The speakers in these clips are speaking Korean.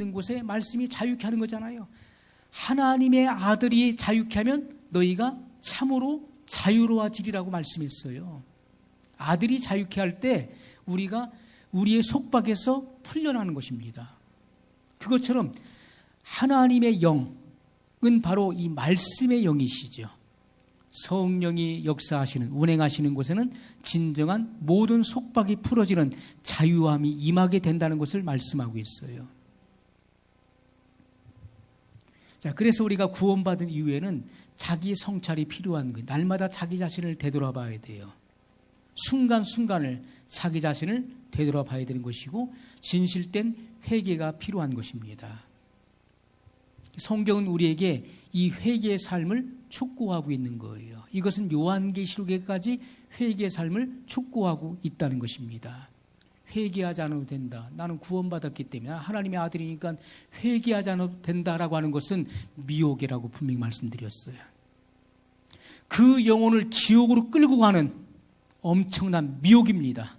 있는 곳에 말씀이 자유케 하는 거잖아요. 하나님의 아들이 자유케 하면 너희가 참으로 자유로워지리라고 말씀했어요. 아들이 자유케 할 때 우리가 우리의 속박에서 풀려나는 것입니다. 그것처럼 하나님의 영은 바로 이 말씀의 영이시죠. 성령이 역사하시는, 운행하시는 곳에는 진정한 모든 속박이 풀어지는 자유함이 임하게 된다는 것을 말씀하고 있어요. 자, 그래서 우리가 구원받은 이후에는 자기 성찰이 필요한 거예요. 날마다 자기 자신을 되돌아봐야 돼요. 순간순간을 자기 자신을 되돌아봐야 되는 것이고 진실된 회개가 필요한 것입니다. 성경은 우리에게 이 회개의 삶을 촉구하고 있는 거예요. 이것은 요한계시록에까지 회개의 삶을 촉구하고 있다는 것입니다. 회개하지 않아도 된다. 나는 구원받았기 때문에 하나님의 아들이니까 회개하지 않아도 된다라고 하는 것은 미혹이라고 분명히 말씀드렸어요. 그 영혼을 지옥으로 끌고 가는 엄청난 미혹입니다.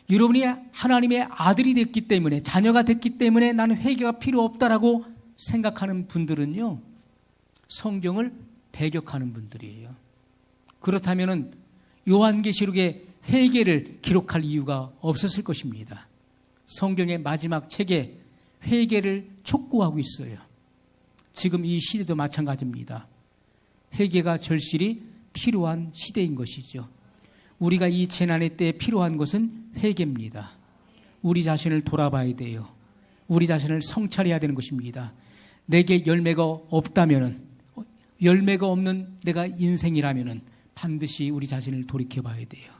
여러분이 하나님의 아들이 됐기 때문에, 자녀가 됐기 때문에 나는 회개가 필요 없다라고 생각하는 분들은요, 성경을 배격하는 분들이에요. 그렇다면 요한계시록에 회개를 기록할 이유가 없었을 것입니다. 성경의 마지막 책에 회개를 촉구하고 있어요. 지금 이 시대도 마찬가지입니다. 회개가 절실히 필요한 시대인 것이죠. 우리가 이 재난의 때에 필요한 것은 회개입니다. 우리 자신을 돌아봐야 돼요. 우리 자신을 성찰해야 되는 것입니다. 내게 열매가 없다면은, 열매가 없는 내가 인생이라면은 반드시 우리 자신을 돌이켜봐야 돼요.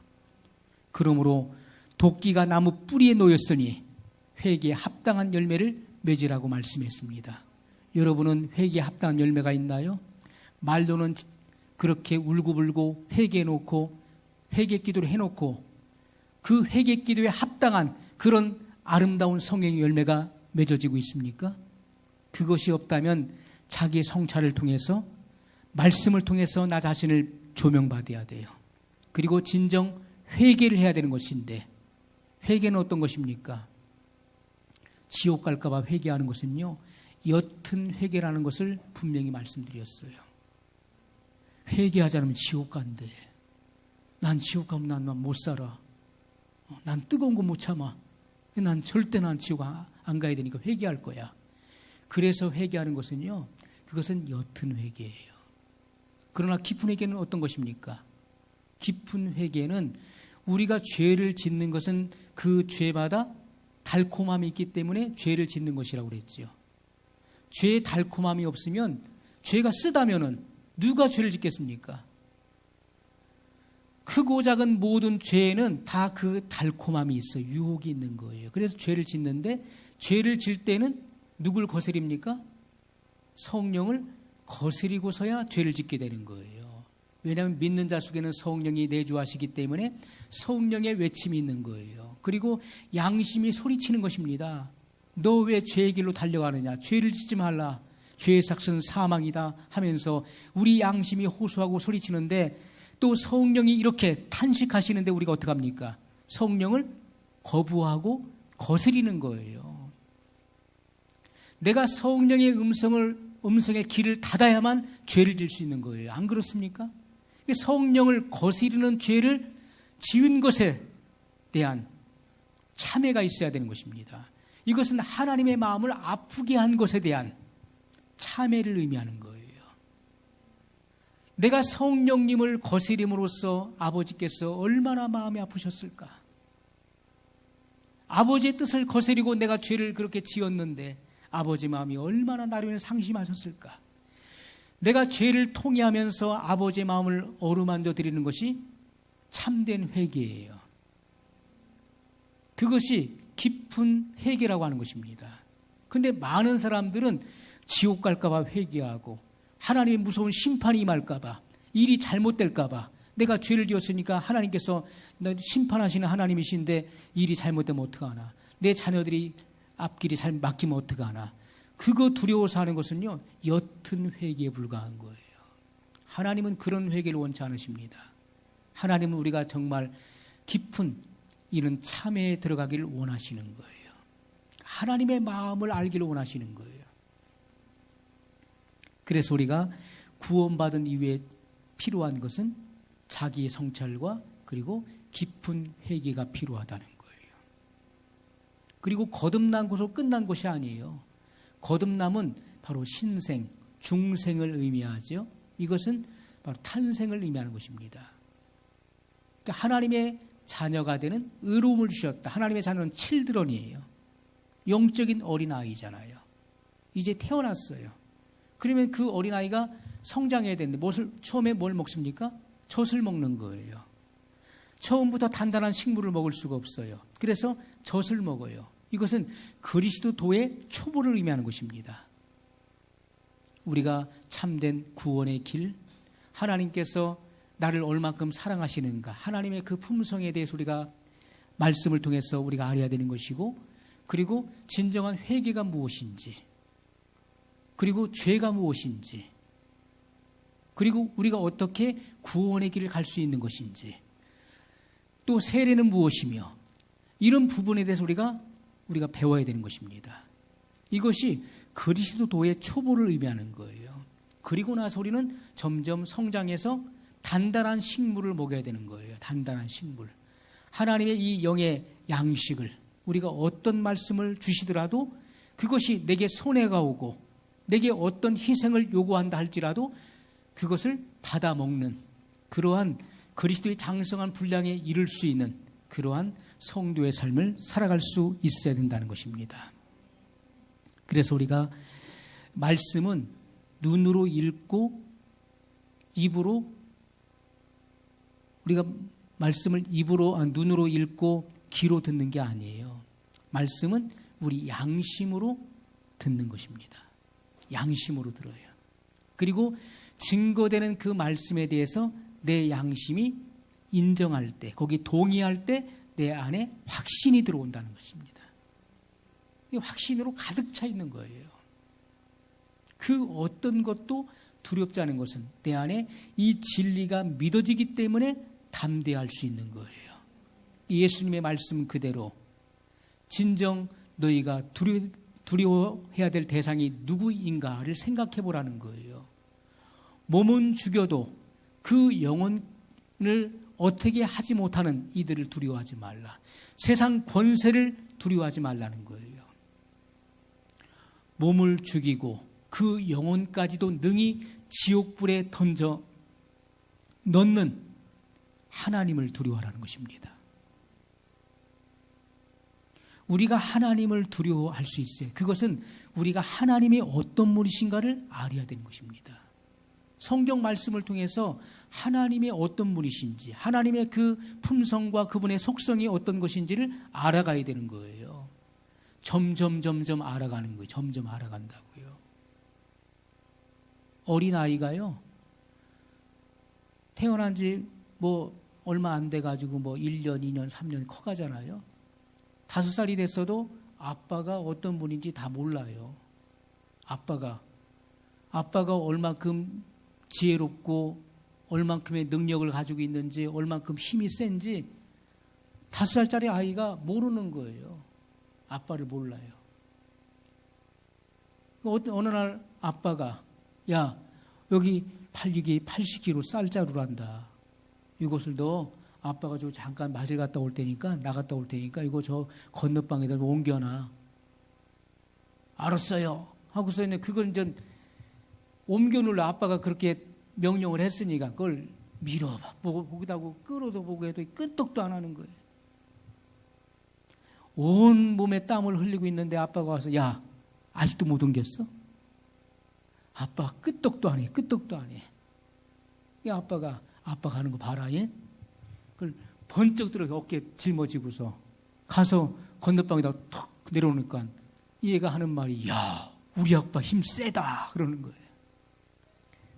그러므로 도끼가 나무 뿌리에 놓였으니 회개에 합당한 열매를 맺으라고 말씀했습니다. 여러분은 회개에 합당한 열매가 있나요? 말로는 그렇게 울고불고 회개해놓고 회개 기도를 해놓고 그 회개 기도에 합당한 그런 아름다운 성령의 열매가 맺어지고 있습니까? 그것이 없다면 자기의 성찰을 통해서, 말씀을 통해서 나 자신을 조명받아야 돼요. 그리고 진정 회개를 해야 되는 것인데, 회개는 어떤 것입니까? 지옥 갈까 봐 회개하는 것은요, 옅은 회개라는 것을 분명히 말씀드렸어요. 회개하지 않으면 지옥 간대. 난 지옥 가면 난 못 살아. 난 뜨거운 거 못 참아. 난 절대 난 지옥 안 가야 되니까 회개할 거야. 그래서 회개하는 것은요, 그것은 옅은 회개예요. 그러나 깊은 회개는 어떤 것입니까? 깊은 회개는 우리가 죄를 짓는 것은 그 죄마다 달콤함이 있기 때문에 죄를 짓는 것이라고 그랬죠. 죄의 달콤함이 없으면, 죄가 쓰다면은 누가 죄를 짓겠습니까? 크고 작은 모든 죄에는 다 그 달콤함이 있어요. 유혹이 있는 거예요. 그래서 죄를 짓는데, 죄를 질 때는 누굴 거스립니까? 성령을 거스리고서야 죄를 짓게 되는 거예요. 왜냐하면 믿는 자 속에는 성령이 내주하시기 때문에 성령의 외침이 있는 거예요. 그리고 양심이 소리치는 것입니다. 너 왜 죄의 길로 달려가느냐? 죄를 짓지 말라. 죄의 삭은 사망이다 하면서 우리 양심이 호소하고 소리치는데, 또 성령이 이렇게 탄식하시는데 우리가 어떡합니까? 성령을 거부하고 거스리는 거예요. 내가 성령의 음성의 길을 닫아야만 죄를 질 수 있는 거예요. 안 그렇습니까? 성령을 거스리는 죄를 지은 것에 대한 참회가 있어야 되는 것입니다. 이것은 하나님의 마음을 아프게 한 것에 대한 참회를 의미하는 거예요. 내가 성령님을 거스림으로써 아버지께서 얼마나 마음이 아프셨을까? 아버지의 뜻을 거스리고 내가 죄를 그렇게 지었는데 아버지 마음이 얼마나 나로 인해 상심하셨을까? 내가 죄를 통회하면서 아버지의 마음을 어루만져 드리는 것이 참된 회개예요. 그것이 깊은 회개라고 하는 것입니다. 그런데 많은 사람들은 지옥 갈까 봐 회개하고, 하나님의 무서운 심판이 임할까 봐, 일이 잘못될까 봐, 내가 죄를 지었으니까 하나님께서 심판하시는 하나님이신데 일이 잘못되면 어떡하나, 내 자녀들이 앞길이 잘 막히면 어떡하나, 그거 두려워서 하는 것은요, 옅은 회개에 불과한 거예요. 하나님은 그런 회개를 원치 않으십니다. 하나님은 우리가 정말 깊은 이런 참회에 들어가기를 원하시는 거예요. 하나님의 마음을 알기를 원하시는 거예요. 그래서 우리가 구원받은 이후에 필요한 것은 자기의 성찰과 그리고 깊은 회개가 필요하다는 거예요. 그리고 거듭난 것으로 끝난 것이 아니에요. 거듭남은 바로 신생, 중생을 의미하죠. 이것은 바로 탄생을 의미하는 것입니다. 그러니까 하나님의 자녀가 되는 의로움을 주셨다. 하나님의 자녀는 칠드런이에요. 영적인 어린아이잖아요. 이제 태어났어요. 그러면 그 어린아이가 성장해야 되는데 처음에 뭘 먹습니까? 젖을 먹는 거예요. 처음부터 단단한 식물을 먹을 수가 없어요. 그래서 젖을 먹어요. 이것은 그리스도의 초보를 의미하는 것입니다. 우리가 참된 구원의 길, 하나님께서 나를 얼마큼 사랑하시는가, 하나님의 그 품성에 대해서 우리가 말씀을 통해서 우리가 알아야 되는 것이고, 그리고 진정한 회개가 무엇인지, 그리고 죄가 무엇인지, 그리고 우리가 어떻게 구원의 길을 갈 수 있는 것인지, 또 세례는 무엇이며, 이런 부분에 대해서 우리가 배워야 되는 것입니다. 이것이 그리스도의 초보를 의미하는 거예요. 그리고 나서 우리는 점점 성장해서 단단한 식물을 먹여야 되는 거예요. 단단한 식물. 하나님의 이 영의 양식을, 우리가 어떤 말씀을 주시더라도 그것이 내게 손해가 오고 내게 어떤 희생을 요구한다 할지라도 그것을 받아 먹는 그러한 그리스도의 장성한 분량에 이를 수 있는 그러한 성도의 삶을 살아갈 수 있어야 된다는 것입니다. 그래서 우리가 말씀은 눈으로 읽고 입으로, 우리가 말씀을 눈으로 읽고 귀로 듣는 게 아니에요. 말씀은 우리 양심으로 듣는 것입니다. 양심으로 들어요. 그리고 증거되는 그 말씀에 대해서 내 양심이 인정할 때, 거기 동의할 때 내 안에 확신이 들어온다는 것입니다. 이 확신으로 가득 차 있는 거예요. 그 어떤 것도 두렵지 않은 것은 내 안에 이 진리가 믿어지기 때문에 담대할 수 있는 거예요. 예수님의 말씀 그대로 진정 너희가 두려워해야 될 대상이 누구인가를 생각해 보라는 거예요. 몸은 죽여도 그 영혼을 어떻게 하지 못하는 이들을 두려워하지 말라. 세상 권세를 두려워하지 말라는 거예요. 몸을 죽이고 그 영혼까지도 능히 지옥불에 던져 넣는 하나님을 두려워하라는 것입니다. 우리가 하나님을 두려워할 수 있어요. 그것은 우리가 하나님이 어떤 분이신가를 알아야 되는 것입니다. 성경 말씀을 통해서 하나님의 어떤 분이신지, 하나님의 그 품성과 그분의 속성이 어떤 것인지를 알아가야 되는 거예요. 점점 알아가는 거예요. 점점 알아간다고요. 어린아이가요, 태어난 지 얼마 안 돼가지고 1년, 2년, 3년 커가잖아요. 5살이 됐어도 아빠가 어떤 분인지 다 몰라요. 아빠가 얼마큼 지혜롭고 얼만큼의 능력을 가지고 있는지, 얼만큼 힘이 센지 5살짜리 아이가 모르는 거예요. 아빠를 몰라요. 어느 날 아빠가, 야, 여기 80kg 쌀자루란다. 이것을 너 아빠가 저 잠깐 마실 갔다 올 테니까, 나갔다 올 테니까 이거 저 건너방에다 옮겨놔. 알았어요. 하고서 그걸 이제 옮겨놓으려 아빠가 그렇게 명령을 했으니까 그걸 보기도 하고 끌어도 보고 해도 끄떡도 안 하는 거예요. 온 몸에 땀을 흘리고 있는데 아빠가 와서, 야, 아직도 못 옮겼어? 아빠가 끄떡도 안 해. 아빠가 하는 거 봐라. 얘? 그걸 번쩍 들어 어깨에 짊어지고서 가서 건너방에다 턱 내려오니까 얘가 하는 말이, 야, 우리 아빠 힘 세다 그러는 거예요.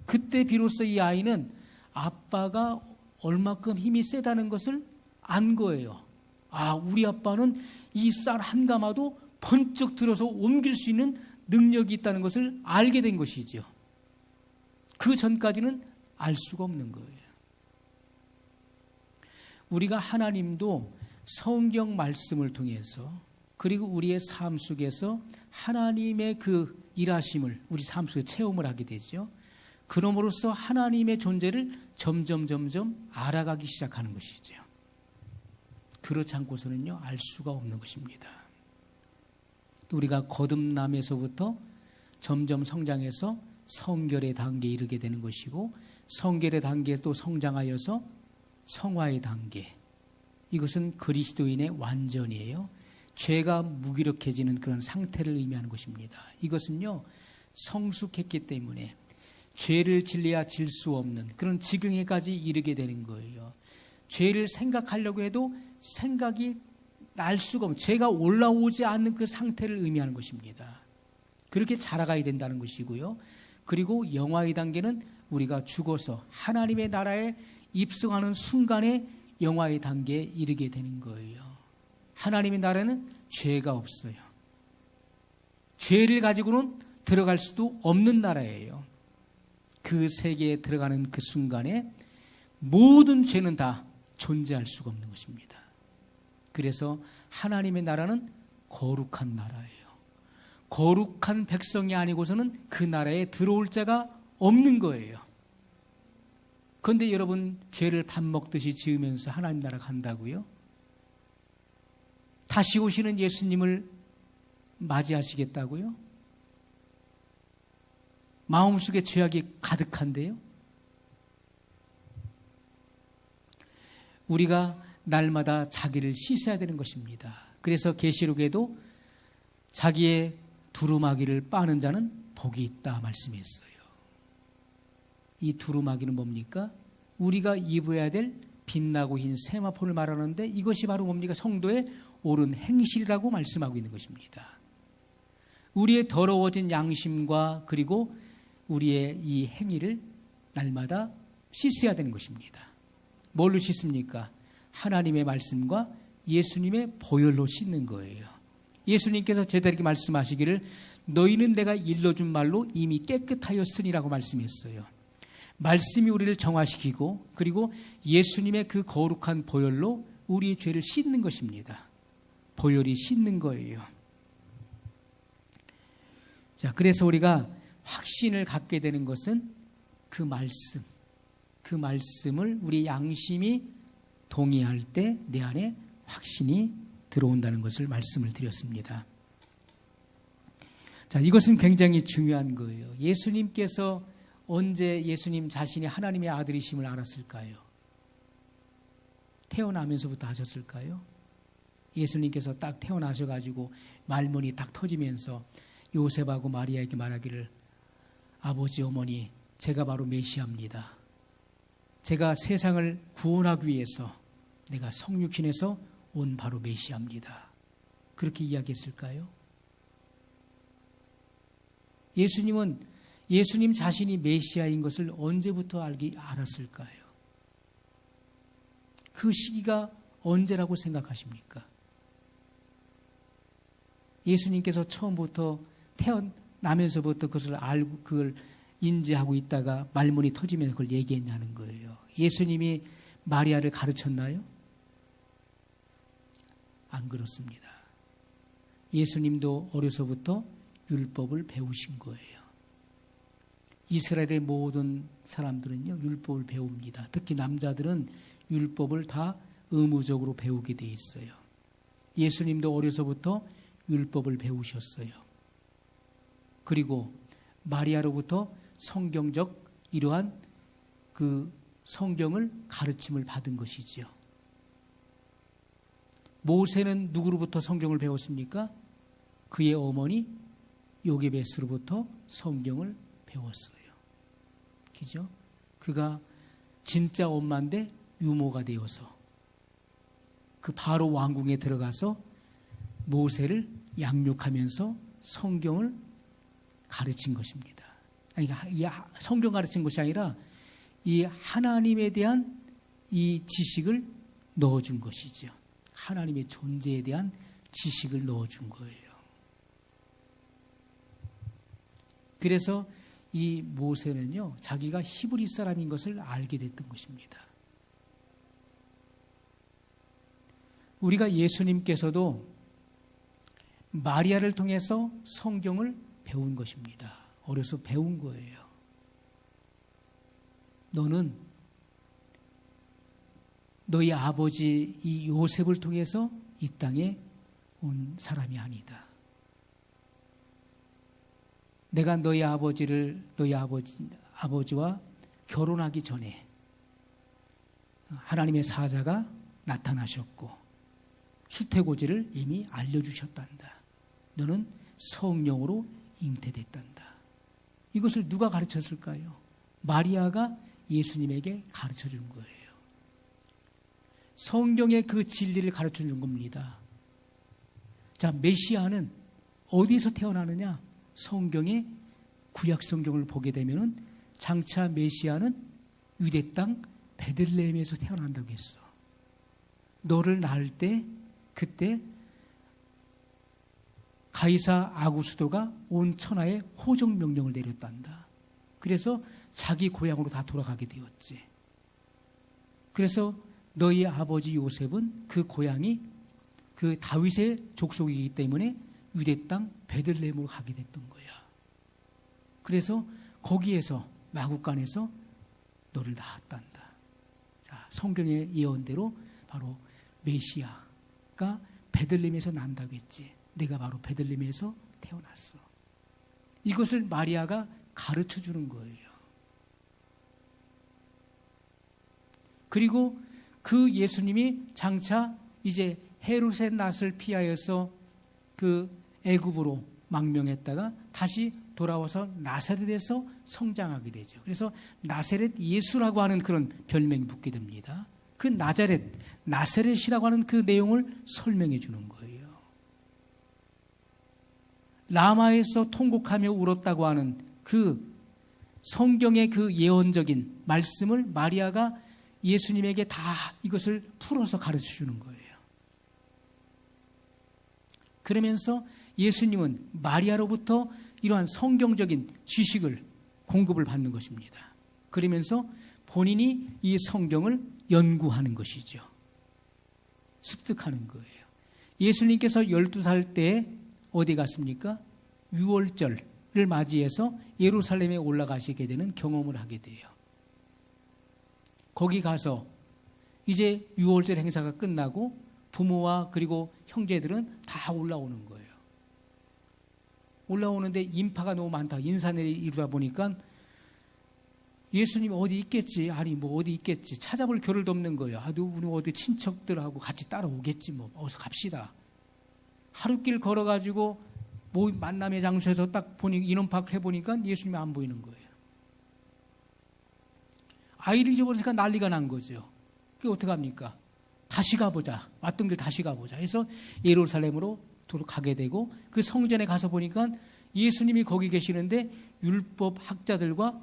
그때 비로소 이 아이는 아빠가 얼마큼 힘이 세다는 것을 안 거예요. 아, 우리 아빠는 이 쌀 한 가마도 번쩍 들어서 옮길 수 있는 능력이 있다는 것을 알게 된 것이죠. 그 전까지는 알 수가 없는 거예요. 우리가 하나님도 성경 말씀을 통해서 그리고 우리의 삶 속에서 하나님의 그 일하심을 우리 삶 속에 체험을 하게 되죠. 그럼으로써 하나님의 존재를 점점 알아가기 시작하는 것이죠. 그렇지 않고서는요, 알 수가 없는 것입니다. 우리가 거듭남에서부터 점점 성장해서 성결의 단계에 이르게 되는 것이고, 성결의 단계에 또 성장하여서 성화의 단계. 이것은 그리스도인의 완전이에요. 죄가 무기력해지는 그런 상태를 의미하는 것입니다. 이것은요, 성숙했기 때문에 죄를 질려야 질 수 없는 그런 지경에까지 이르게 되는 거예요. 죄를 생각하려고 해도 생각이 날 수가 없는, 죄가 올라오지 않는 그 상태를 의미하는 것입니다. 그렇게 자라가야 된다는 것이고요. 그리고 영화의 단계는 우리가 죽어서 하나님의 나라에 입성하는 순간에 영화의 단계에 이르게 되는 거예요. 하나님의 나라는 죄가 없어요. 죄를 가지고는 들어갈 수도 없는 나라예요. 그 세계에 들어가는 그 순간에 모든 죄는 다 존재할 수가 없는 것입니다. 그래서 하나님의 나라는 거룩한 나라예요. 거룩한 백성이 아니고서는 그 나라에 들어올 자가 없는 거예요. 그런데 여러분, 죄를 밥 먹듯이 지으면서 하나님 나라 간다고요? 다시 오시는 예수님을 맞이하시겠다고요? 마음속에 죄악이 가득한데요? 우리가 날마다 자기를 씻어야 되는 것입니다. 그래서 계시록에도 자기의 두루마기를 빠는 자는 복이 있다 말씀했어요. 이 두루마기는 뭡니까? 우리가 입어야 될 빛나고 흰 세마포를 말하는데, 이것이 바로 뭡니까? 성도의 옳은 행실이라고 말씀하고 있는 것입니다. 우리의 더러워진 양심과 그리고 우리의 이 행위를 날마다 씻어야 되는 것입니다. 뭘로 씻습니까? 하나님의 말씀과 예수님의 보혈로 씻는 거예요. 예수님께서 제자에게 말씀하시기를 너희는 내가 일러준 말로 이미 깨끗하였으니라고 말씀했어요. 말씀이 우리를 정화시키고 그리고 예수님의 그 거룩한 보혈로 우리의 죄를 씻는 것입니다. 보혈이 씻는 거예요. 자, 그래서 우리가 확신을 갖게 되는 것은 그 말씀을 우리 양심이 동의할 때 내 안에 확신이 들어온다는 것을 말씀을 드렸습니다. 자, 이것은 굉장히 중요한 거예요. 예수님께서 언제 예수님 자신이 하나님의 아들이심을 알았을까요? 태어나면서부터 하셨을까요? 예수님께서 딱 태어나셔가지고 말문이 딱 터지면서 요셉하고 마리아에게 말하기를 아버지 어머니, 제가 바로 메시아입니다. 제가 세상을 구원하기 위해서 내가 성육신에서 온 바로 메시아입니다. 그렇게 이야기했을까요? 예수님은 예수님 자신이 메시아인 것을 언제부터 알았을까요? 그 시기가 언제라고 생각하십니까? 예수님께서 처음부터 태어나면서부터 그것을 알고 그걸 인지하고 있다가 말문이 터지면 그걸 얘기했냐는 거예요. 예수님이 마리아를 가르쳤나요? 안 그렇습니다. 예수님도 어려서부터 율법을 배우신 거예요. 이스라엘의 모든 사람들은요, 율법을 배웁니다. 특히 남자들은 율법을 다 의무적으로 배우게 돼 있어요. 예수님도 어려서부터 율법을 배우셨어요. 그리고 마리아로부터 성경적 이러한 그 성경을 가르침을 받은 것이지요. 모세는 누구로부터 성경을 배웠습니까? 그의 어머니 요게베스로부터 성경을 배웠어요. 그죠? 그가 진짜 엄마인데 유모가 되어서 그 바로 왕궁에 들어가서 모세를 양육하면서 성경을 가르친 것입니다. 아니, 성경 가르친 것이 아니라 이 하나님에 대한 이 지식을 넣어준 것이죠. 하나님의 존재에 대한 지식을 넣어준 거예요. 그래서 이 모세는요, 자기가 히브리 사람인 것을 알게 됐던 것입니다. 우리가 예수님께서도 마리아를 통해서 성경을 배운 것입니다. 어려서 배운 거예요. 너는 너희 아버지 이 요셉을 통해서 이 땅에 온 사람이 아니다. 내가 너희 아버지와 결혼하기 전에 하나님의 사자가 나타나셨고 수태고지를 이미 알려주셨단다. 너는 성령으로 잉태됐단다. 이것을 누가 가르쳤을까요? 마리아가 예수님에게 가르쳐 준 거예요. 성경의 그 진리를 가르쳐 준 겁니다. 자, 메시아는 어디에서 태어나느냐? 성경의 구약 성경을 보게 되면은 장차 메시아는 유대 땅 베들레헴에서 태어난다고 했어. 너를 낳을 때 그때 가이사 아구스도가 온 천하에 호적 명령을 내렸단다. 그래서 자기 고향으로 다 돌아가게 되었지. 그래서 너희 아버지 요셉은 그 고향이 그 다윗의 족속이기 때문에 유대 땅 베들레헴으로 가게 됐던 거야. 그래서 거기에서 마국간에서 너를 낳았단다. 자, 성경의 예언대로 바로 메시아가 베들레헴에서 난다고 했지. 내가 바로 베들레헴에서 태어났어. 이것을 마리아가 가르쳐 주는 거예요. 그리고 그 예수님이 장차 이제 헤롯의 낯을 피하여서 그 애굽으로 망명했다가 다시 돌아와서 나사렛에서 성장하게 되죠. 그래서 나사렛 예수라고 하는 그런 별명이 붙게 됩니다. 그 나사렛이라고 하는 그 내용을 설명해 주는 거예요. 라마에서 통곡하며 울었다고 하는 그 성경의 그 예언적인 말씀을 마리아가 예수님에게 다 이것을 풀어서 가르쳐 주는 거예요. 그러면서 예수님은 마리아로부터 이러한 성경적인 지식을 공급을 받는 것입니다. 그러면서 본인이 이 성경을 연구하는 것이죠. 습득하는 거예요. 예수님께서 12살 때 어디 갔습니까? 유월절을 맞이해서 예루살렘에 올라가시게 되는 경험을 하게 돼요. 거기 가서 이제 유월절 행사가 끝나고 부모와 그리고 형제들은 다 올라오는 거예요. 올라오는데 인파가 너무 많다. 인사내리 이루다 보니까 예수님이 어디 있겠지? 아니 뭐 어디 있겠지? 찾아볼 겨를도 없는 거예요. 아, 우리 어디 친척들하고 같이 따라오겠지 뭐. 어서 갑시다. 하루길 걸어가지고 만남의 장소에서 딱 보니 인원 파악해보니까 예수님이 안 보이는 거예요. 아이를 잊어버리니까 난리가 난 거죠. 그게 어떡합니까? 다시 가보자. 왔던 길 다시 가보자. 해서 예루살렘으로 가게 되고 그 성전에 가서 보니까 예수님이 거기 계시는데 율법 학자들과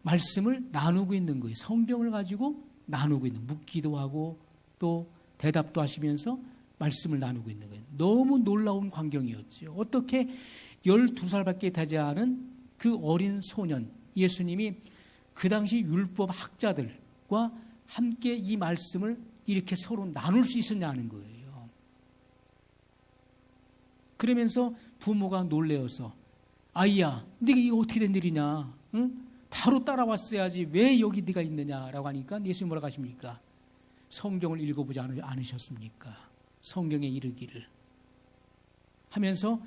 말씀을 나누고 있는 거예요. 성경을 가지고 나누고 있는, 묻기도 하고 또 대답도 하시면서 말씀을 나누고 있는 거예요. 너무 놀라운 광경이었죠. 어떻게 12살밖에 되지 않은 그 어린 소년 예수님이 그 당시 율법 학자들과 함께 이 말씀을 이렇게 서로 나눌 수 있었냐는 거예요. 그러면서 부모가 놀래어서 아이야, 네가 이거 어떻게 된 일이냐? 응? 바로 따라왔어야지 왜 여기 네가 있느냐라고 하니까 예수님 뭐라고 하십니까? 성경을 읽어보지 않으셨습니까? 성경에 이르기를 하면서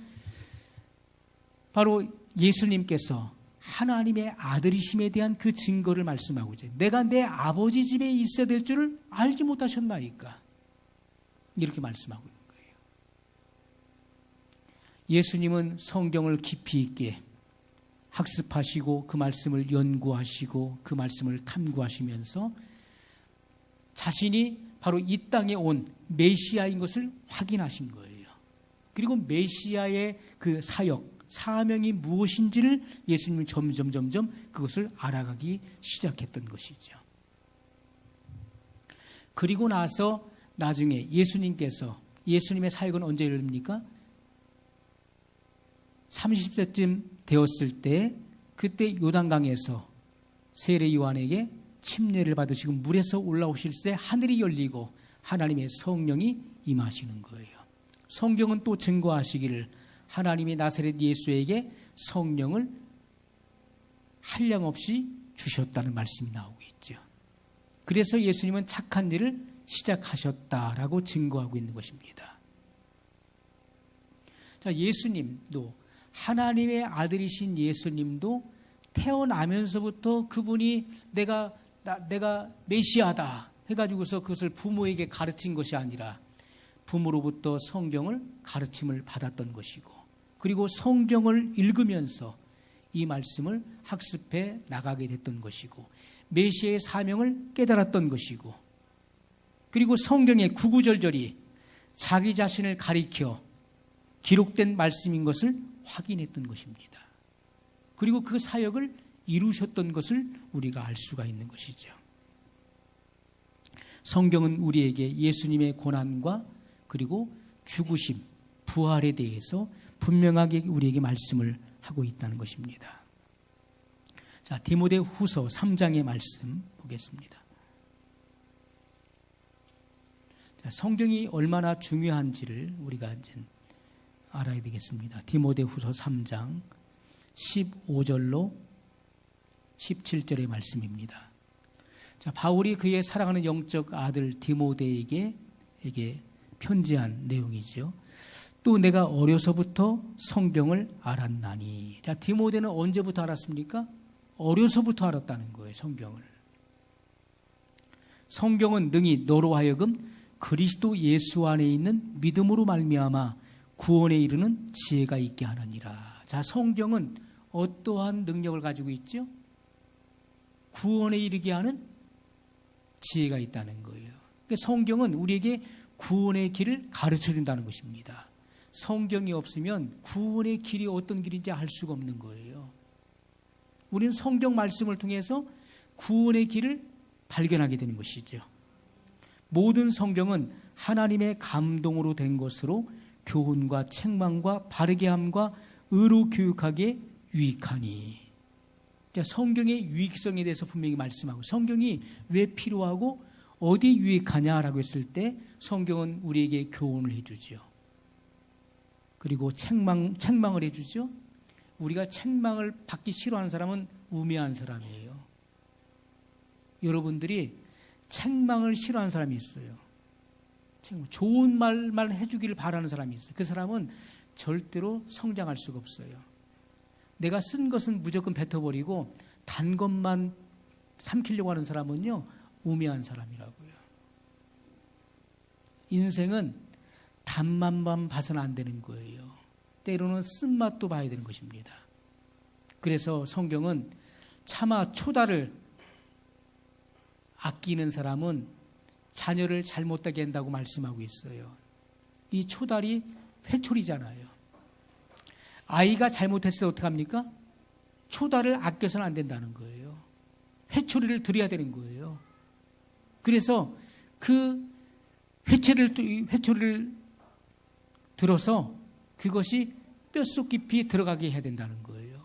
바로 예수님께서 하나님의 아들이심에 대한 그 증거를 말씀하고 있어요. 내가 내 아버지 집에 있어야 될 줄을 알지 못하셨나이까? 이렇게 말씀하고 있는 거예요. 예수님은 성경을 깊이 있게 학습하시고 그 말씀을 연구하시고 그 말씀을 탐구하시면서 자신이 바로 이 땅에 온 메시아인 것을 확인하신 거예요. 그리고 메시아의 그 사역, 사명이 무엇인지를 예수님은 점점 그것을 알아가기 시작했던 것이죠. 그리고 나서 나중에 예수님의 사역은 언제 열립니까? 30세쯤 되었을 때 그때 요단강에서 세례 요한에게 침례를 받으시고 물에서 올라오실 때 하늘이 열리고 하나님의 성령이 임하시는 거예요. 성경은 또 증거하시기를 하나님이 나사렛 예수에게 성령을 한량없이 주셨다는 말씀이 나오고 있죠. 그래서 예수님은 착한 일을 시작하셨다라고 증거하고 있는 것입니다. 자, 예수님도, 하나님의 아들이신 예수님도 태어나면서부터 그분이 내가 메시아다 해가지고서 그것을 부모에게 가르친 것이 아니라 부모로부터 성경을 가르침을 받았던 것이고, 그리고 성경을 읽으면서 이 말씀을 학습해 나가게 됐던 것이고, 메시아의 사명을 깨달았던 것이고, 그리고 성경의 구구절절히 자기 자신을 가리켜 기록된 말씀인 것을 확인했던 것입니다. 그리고 그 사역을 이루셨던 것을 우리가 알 수가 있는 것이죠. 성경은 우리에게 예수님의 고난과 그리고 죽으심, 부활에 대해서 분명하게 우리에게 말씀을 하고 있다는 것입니다. 자, 디모데후서 3장의 말씀 보겠습니다. 자, 성경이 얼마나 중요한지를 우리가 이제 알아야 되겠습니다. 디모데후서 3장 15절로 17절의 말씀입니다. 자, 바울이 그의 사랑하는 영적 아들 디모데에게 편지한 내용이죠. 또 내가 어려서부터 성경을 알았나니. 자, 디모데는 언제부터 알았습니까? 어려서부터 알았다는 거예요, 성경을. 성경은 능히 너로 하여금 그리스도 예수 안에 있는 믿음으로 말미암아 구원에 이르는 지혜가 있게 하느니라. 자, 성경은 어떠한 능력을 가지고 있죠? 구원에 이르게 하는 지혜가 있다는 거예요. 그러니까 성경은 우리에게 구원의 길을 가르쳐 준다는 것입니다. 성경이 없으면 구원의 길이 어떤 길인지 알 수가 없는 거예요. 우리는 성경 말씀을 통해서 구원의 길을 발견하게 되는 것이죠. 모든 성경은 하나님의 감동으로 된 것으로 교훈과 책망과 바르게 함과 의로 교육하기에 유익하니. 성경의 유익성에 대해서 분명히 말씀하고, 성경이 왜 필요하고 어디 유익하냐라고 했을 때 성경은 우리에게 교훈을 해주죠. 그리고 책망을 해주죠. 우리가 책망을 받기 싫어하는 사람은 우매한 사람이에요. 여러분들이 책망을 싫어하는 사람이 있어요. 좋은 말만 해주기를 바라는 사람이 있어요. 그 사람은 절대로 성장할 수가 없어요. 내가 쓴 것은 무조건 뱉어버리고 단 것만 삼키려고 하는 사람은요, 우매한 사람이라고요. 인생은 단맛만 봐서는 안 되는 거예요. 때로는 쓴맛도 봐야 되는 것입니다. 그래서 성경은 차마 초다를 아끼는 사람은 자녀를 잘못되게 한다고 말씀하고 있어요. 이 초달이 회초리잖아요. 아이가 잘못했을 때 어떻게 합니까? 초달을 아껴서는 안 된다는 거예요. 회초리를 드려야 되는 거예요. 그래서 그 회초리를 들어서 그것이 뼛속 깊이 들어가게 해야 된다는 거예요.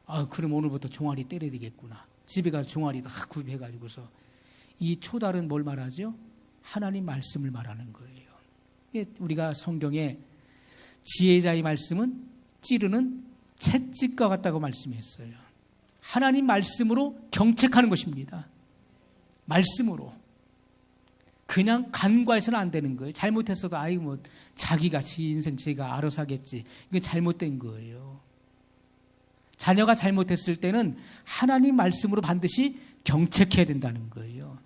아, 그럼 오늘부터 종아리 때려야 되겠구나. 집에 가서 종아리 다 구입해가지고서. 이 초달은 뭘 말하죠? 하나님 말씀을 말하는 거예요. 우리가 성경에 지혜자의 말씀은 찌르는 채찍과 같다고 말씀했어요. 하나님 말씀으로 경책하는 것입니다. 말씀으로. 그냥 간과해서는 안 되는 거예요. 잘못했어도 자기가 지 인생 제가 알아서 하겠지. 이거 잘못된 거예요. 자녀가 잘못했을 때는 하나님 말씀으로 반드시 경책해야 된다는 거예요.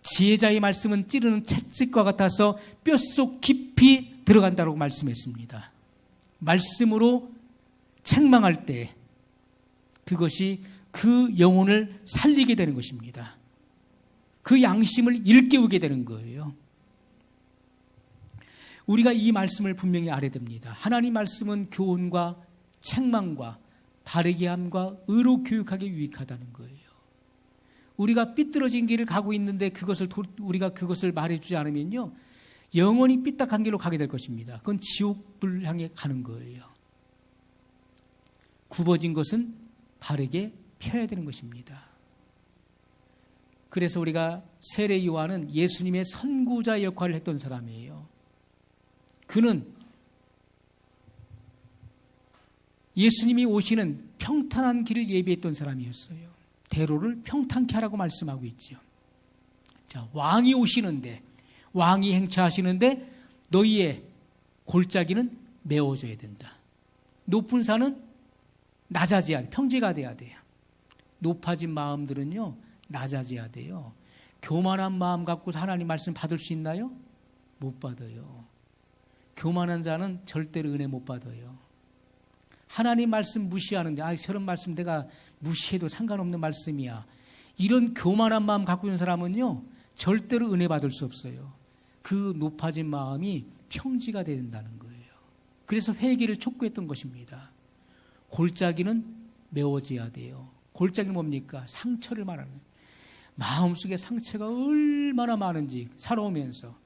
지혜자의 말씀은 찌르는 채찍과 같아서 뼛속 깊이 들어간다고 말씀했습니다. 말씀으로 책망할 때 그것이 그 영혼을 살리게 되는 것입니다. 그 양심을 일깨우게 되는 거예요. 우리가 이 말씀을 분명히 알아야 됩니다. 하나님 말씀은 교훈과 책망과 바르게 함과 의로 교육하게 유익하다는 거예요. 우리가 삐뚤어진 길을 가고 있는데 우리가 그것을 말해주지 않으면요, 영원히 삐딱한 길로 가게 될 것입니다. 그건 지옥불 향해 가는 거예요. 굽어진 것은 바르게 펴야 되는 것입니다. 그래서 우리가 세례 요한은 예수님의 선구자 역할을 했던 사람이에요. 그는 예수님이 오시는 평탄한 길을 예비했던 사람이었어요. 대로를 평탄케 하라고 말씀하고 있죠. 자, 왕이 오시는데, 왕이 행차하시는데 너희의 골짜기는 메워져야 된다. 높은 산은 낮아져야 돼. 평지가 돼야 돼요. 높아진 마음들은요, 낮아져야 돼요. 교만한 마음 갖고 하나님 말씀 받을 수 있나요? 못 받아요. 교만한 자는 절대로 은혜 못 받아요. 하나님 말씀 무시하는데, 저런 말씀 내가 무시해도 상관없는 말씀이야. 이런 교만한 마음 갖고 있는 사람은요, 절대로 은혜 받을 수 없어요. 그 높아진 마음이 평지가 된다는 거예요. 그래서 회개를 촉구했던 것입니다. 골짜기는 메워져야 돼요. 골짜기는 뭡니까? 상처를 말하는 거예요. 마음속에 상처가 얼마나 많은지 살아오면서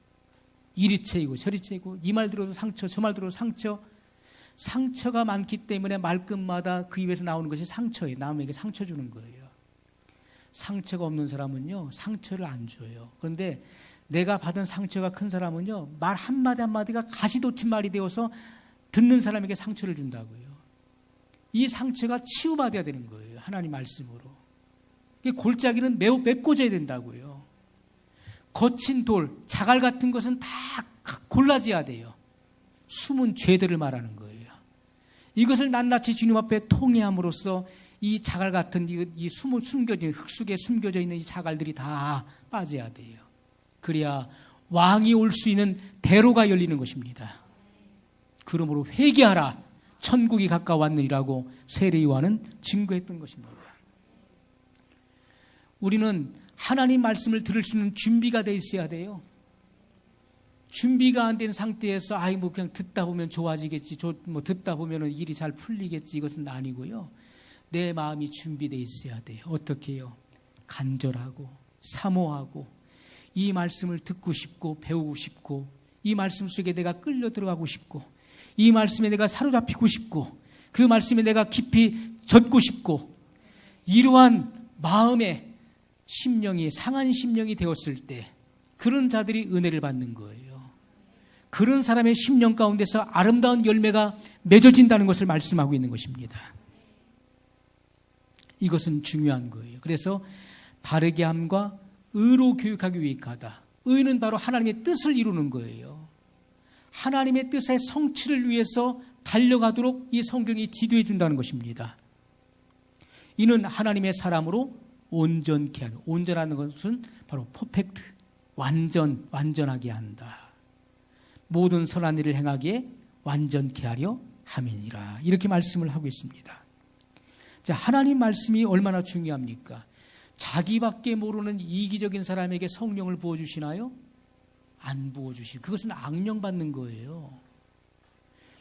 이리 채이고 저리 채이고 이 말 들어도 상처 저 말 들어도 상처가 많기 때문에 말끝마다 그 입에서 나오는 것이 상처예요. 남에게 상처 주는 거예요. 상처가 없는 사람은요, 상처를 안 줘요. 그런데 내가 받은 상처가 큰 사람은요, 말 한마디 한마디가 가시돋친 말이 되어서 듣는 사람에게 상처를 준다고요. 이 상처가 치유받아야 되는 거예요. 하나님 말씀으로. 골짜기는 매우 메꿔져야 된다고요. 거친 돌, 자갈 같은 것은 다 골라져야 돼요. 숨은 죄들을 말하는 거예요. 이것을 낱낱이 주님 앞에 통회함으로써 이 자갈 같은 이 숨겨진 흙 속에 숨겨져 있는 이 자갈들이 다 빠져야 돼요. 그래야 왕이 올 수 있는 대로가 열리는 것입니다. 그러므로 회개하라. 천국이 가까웠느니라고 세례 요한은 증거했던 것입니다. 우리는 하나님 말씀을 들을 수 있는 준비가 돼 있어야 돼요. 준비가 안 된 상태에서 그냥 듣다 보면 좋아지겠지, 듣다 보면 일이 잘 풀리겠지, 이것은 아니고요. 내 마음이 준비되어 있어야 돼요. 어떻게 해요? 간절하고 사모하고 이 말씀을 듣고 싶고 배우고 싶고 이 말씀 속에 내가 끌려 들어가고 싶고 이 말씀에 내가 사로잡히고 싶고 그 말씀에 내가 깊이 젖고 싶고 이러한 마음의 심령이 상한 심령이 되었을 때 그런 자들이 은혜를 받는 거예요. 그런 사람의 심령 가운데서 아름다운 열매가 맺어진다는 것을 말씀하고 있는 것입니다. 이것은 중요한 거예요. 그래서 바르게 함과 의로 교육하기 유익하다. 의는 바로 하나님의 뜻을 이루는 거예요. 하나님의 뜻의 성취를 위해서 달려가도록 이 성경이 지도해 준다는 것입니다. 이는 하나님의 사람으로 온전케 하는, 온전하는 것은 바로 퍼펙트, 완전하게 한다. 모든 선한 일을 행하기에 완전케 하려 함이니라. 이렇게 말씀을 하고 있습니다. 자, 하나님 말씀이 얼마나 중요합니까? 자기밖에 모르는 이기적인 사람에게 성령을 부어주시나요? 안 부어주시고, 그것은 악령받는 거예요.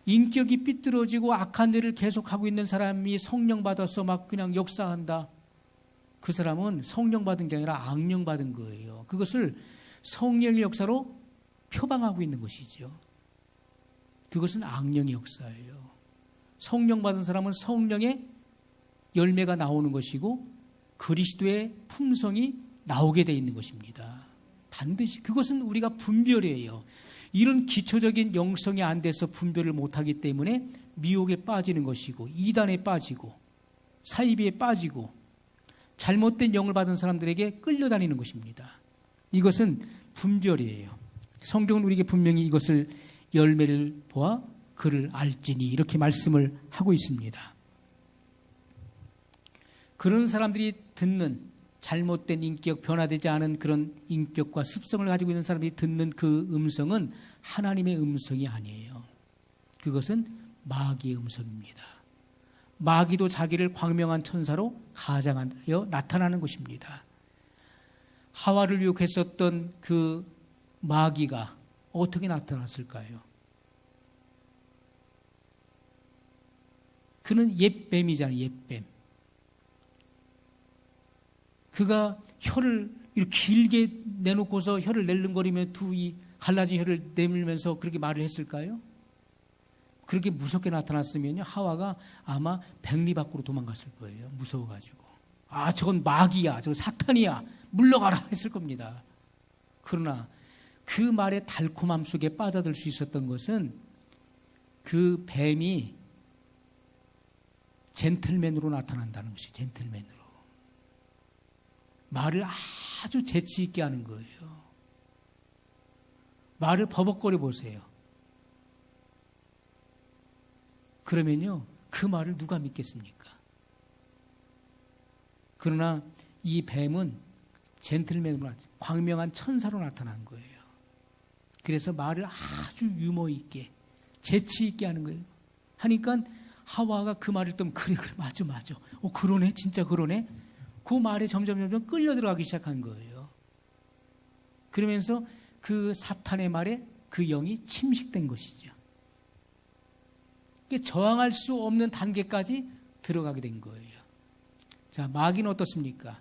인격이 삐뚤어지고 악한 일을 계속하고 있는 사람이 성령 받아서 막 그냥 역사한다. 그 사람은 성령 받은 게 아니라 악령 받은 거예요. 그것을 성령의 역사로 표방하고 있는 것이죠. 그것은 악령의 역사예요. 성령 받은 사람은 성령의 열매가 나오는 것이고 그리스도의 품성이 나오게 되어 있는 것입니다. 반드시 그것은 우리가 분별이에요. 이런 기초적인 영성이 안 돼서 분별을 못하기 때문에 미혹에 빠지는 것이고 이단에 빠지고 사이비에 빠지고 잘못된 영을 받은 사람들에게 끌려다니는 것입니다. 이것은 분별이에요. 성경은 우리에게 분명히 이것을 열매를 보아 그를 알지니 이렇게 말씀을 하고 있습니다. 그런 사람들이 듣는 잘못된 인격, 변화되지 않은 그런 인격과 습성을 가지고 있는 사람들이 듣는 그 음성은 하나님의 음성이 아니에요. 그것은 마귀의 음성입니다. 마귀도 자기를 광명한 천사로 가장하여 나타나는 것입니다. 하와를 유혹했었던 그 마귀가 어떻게 나타났을까요? 그는 옛뱀이잖아요. 옛뱀. 그가 혀를 이렇게 길게 내놓고서 혀를 낼름거리며 두 이 갈라진 혀를 내밀면서 그렇게 말을 했을까요? 그렇게 무섭게 나타났으면요, 하와가 아마 백리 밖으로 도망갔을 거예요. 무서워가지고. 저건 마귀야, 저건 사탄이야, 물러가라 했을 겁니다. 그러나 그 말의 달콤함 속에 빠져들 수 있었던 것은 그 뱀이 젠틀맨으로 나타난다는 것이 젠틀맨으로. 말을 아주 재치 있게 하는 거예요. 말을 버벅거려 보세요. 그러면요, 그 말을 누가 믿겠습니까? 그러나 이 뱀은 젠틀맨으로 광명한 천사로 나타난 거예요. 그래서 말을 아주 유머 있게 재치 있게 하는 거예요. 하니까 하와가 그 말을 듣면 그래 맞아 그러네 진짜 그러네. 그 말에 점점 끌려 들어가기 시작한 거예요. 그러면서 그 사탄의 말에 그 영이 침식된 것이죠. 저항할 수 없는 단계까지 들어가게 된 거예요. 자, 마귀는 어떻습니까?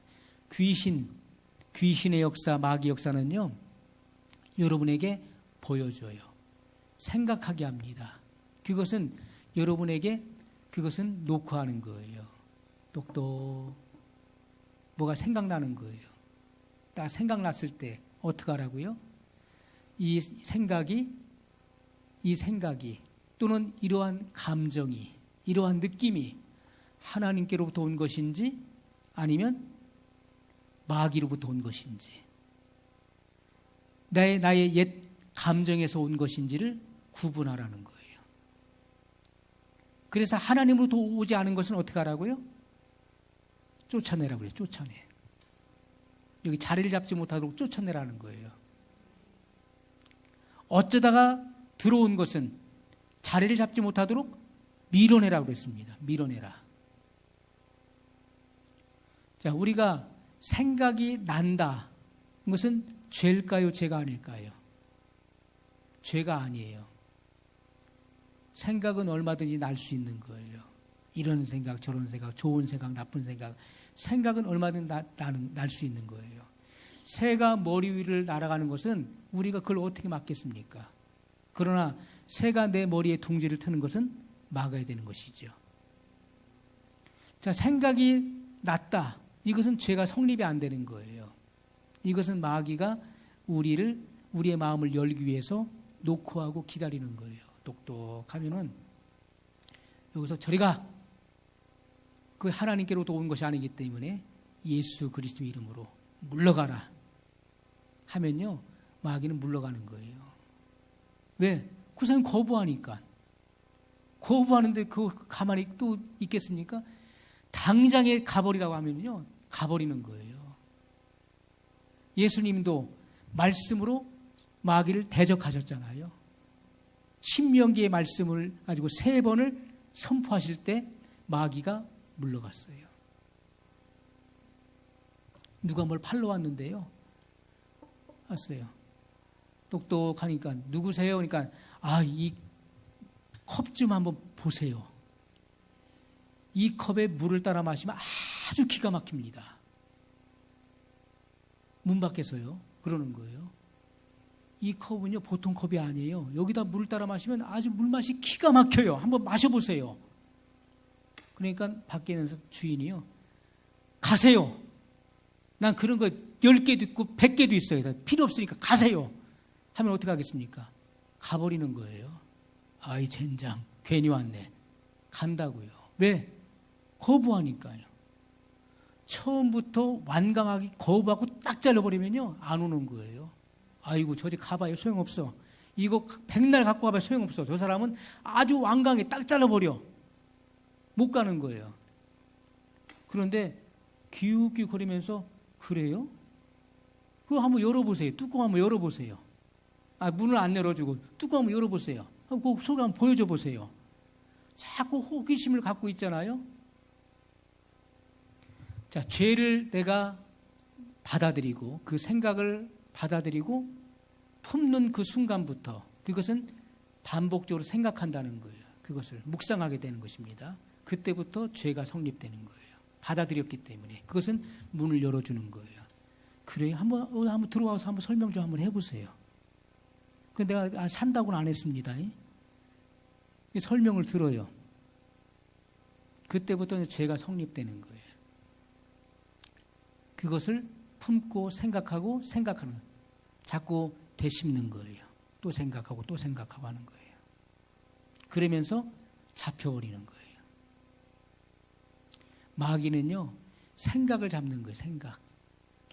귀신의 역사, 마귀 역사는요, 여러분에게 보여줘요. 생각하게 합니다. 그것은 여러분에게 그것은 녹화하는 거예요. 똑똑 뭐가 생각나는 거예요. 딱 생각났을 때 어떻게 하라고요? 이 생각이 또는 이러한 감정이, 이러한 느낌이 하나님께로부터 온 것인지 아니면 마귀로부터 온 것인지, 나의 옛 감정에서 온 것인지를 구분하라는 거예요. 그래서 하나님으로부터 오지 않은 것은 어떻게 하라고요? 쫓아내라고 그래요. 쫓아내. 여기 자리를 잡지 못하도록 쫓아내라는 거예요. 어쩌다가 들어온 것은 자리를 잡지 못하도록 밀어내라고 그랬습니다. 밀어내라. 자, 우리가 생각이 난다. 이것은 죄일까요? 죄가 아닐까요? 죄가 아니에요. 생각은 얼마든지 날 수 있는 거예요. 이런 생각, 저런 생각, 좋은 생각, 나쁜 생각. 생각은 얼마든지 날 수 있는 거예요. 새가 머리 위를 날아가는 것은 우리가 그걸 어떻게 막겠습니까? 그러나 새가 내 머리에 둥지를 트는 것은 막아야 되는 것이죠. 자, 생각이 났다. 이것은 죄가 성립이 안 되는 거예요. 이것은 마귀가 우리의 마음을 열기 위해서 노크하고 기다리는 거예요. 똑똑하면은 여기서 저리 가. 그 하나님께로부터 온 것이 아니기 때문에 예수 그리스도 이름으로 물러가라 하면요, 마귀는 물러가는 거예요. 왜? 그 사람이 거부하니까. 거부하는데 그거 가만히 또 있겠습니까? 당장에 가버리라고 하면요, 가버리는 거예요. 예수님도 말씀으로 마귀를 대적하셨잖아요. 신명기의 말씀을 가지고 3번을 선포하실 때 마귀가 물러갔어요. 누가 뭘 팔러 왔는데요. 왔어요. 똑똑하니까 누구세요? 그러니까 이 컵 좀 한번 보세요. 이 컵에 물을 따라 마시면 아주 기가 막힙니다. 문 밖에서요. 그러는 거예요. 이 컵은요, 보통 컵이 아니에요. 여기다 물을 따라 마시면 아주 물맛이 기가 막혀요. 한번 마셔보세요. 그러니까 밖에 있는 주인이요, 가세요. 난 그런 거 10개도 있고 100개도 있어요. 필요 없으니까 가세요. 하면 어떻게 하겠습니까? 가버리는 거예요. 아이 젠장, 괜히 왔네. 간다고요. 왜? 거부하니까요. 처음부터 완강하게 거부하고 딱 잘라버리면요, 안 오는 거예요. 아이고, 저 집 가봐요. 소용없어. 이거 백날 갖고 가봐요. 소용없어. 저 사람은 아주 완강하게 딱 잘라버려. 못 가는 거예요. 그런데 기웃기웃 거리면서 그래요? 그거 한번 열어보세요. 뚜껑 한번 열어보세요. 문을 안 열어주고 뚜껑 한번 열어보세요. 그 속을 한번 보여줘 보세요. 자꾸 호기심을 갖고 있잖아요. 자, 죄를 내가 받아들이고 그 생각을 받아들이고 품는 그 순간부터 그것은 반복적으로 생각한다는 거예요. 그것을 묵상하게 되는 것입니다. 그때부터 죄가 성립되는 거예요. 받아들였기 때문에. 그것은 문을 열어주는 거예요. 그래요? 한번 들어와서 한번 설명 좀 한번 해보세요. 근데 내가 산다고는 안 했습니다. 설명을 들어요. 그때부터 죄가 성립되는 거예요. 그것을 품고 생각하고 생각하는. 자꾸 되씹는 거예요. 또 생각하고 또 생각하고 하는 거예요. 그러면서 잡혀버리는 거예요. 마귀는요, 생각을 잡는 거예요. 생각.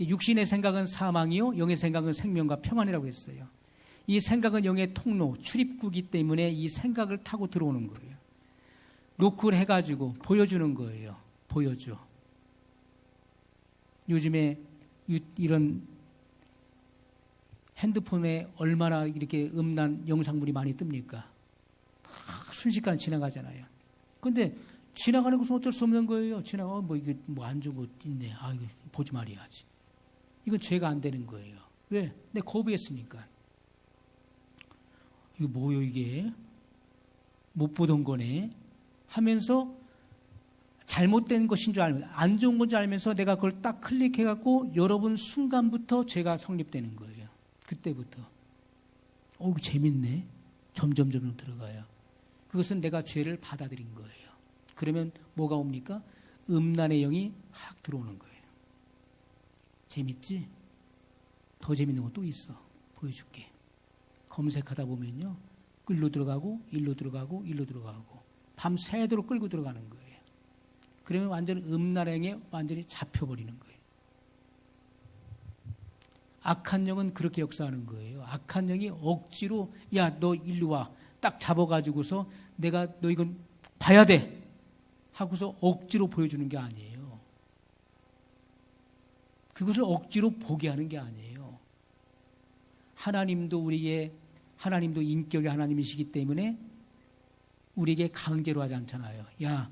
육신의 생각은 사망이요, 영의 생각은 생명과 평안이라고 했어요. 이 생각은 영의 통로, 출입구이기 때문에 이 생각을 타고 들어오는 거예요. 노크를 해가지고 보여주는 거예요. 보여줘. 요즘에 이런 핸드폰에 얼마나 이렇게 음란 영상물이 많이 뜹니까? 순식간에 지나가잖아요. 근데 지나가는 것은 어쩔 수 없는 거예요. 이게 안 좋은 거 있네. 이거 보지 말아야지. 이건 죄가 안 되는 거예요. 왜? 내가 거부했으니까. 이거 뭐요, 이게? 못 보던 거네. 하면서 잘못된 것인 줄 알면서, 안 좋은 건 줄 알면서 내가 그걸 딱 클릭해갖고 열어본 순간부터 죄가 성립되는 거예요. 그때부터. 이거 재밌네. 점점 들어가요. 그것은 내가 죄를 받아들인 거예요. 그러면 뭐가 옵니까? 음란의 영이 확 들어오는 거예요. 재밌지? 더 재밌는 것도 있어. 보여줄게. 검색하다 보면요. 일로 들어가고 일로 들어가고 일로 들어가고 밤새도록 끌고 들어가는 거예요. 그러면 완전 음란의 영에 완전히 잡혀버리는 거예요. 악한 영은 그렇게 역사하는 거예요. 악한 영이 억지로 야, 너 일로 와. 딱 잡아가지고서 내가 너 이건 봐야 돼. 하고서 억지로 보여주는 게 아니에요. 그것을 억지로 보게 하는 게 아니에요. 하나님도 인격의 하나님이시기 때문에 우리에게 강제로 하지 않잖아요. 야,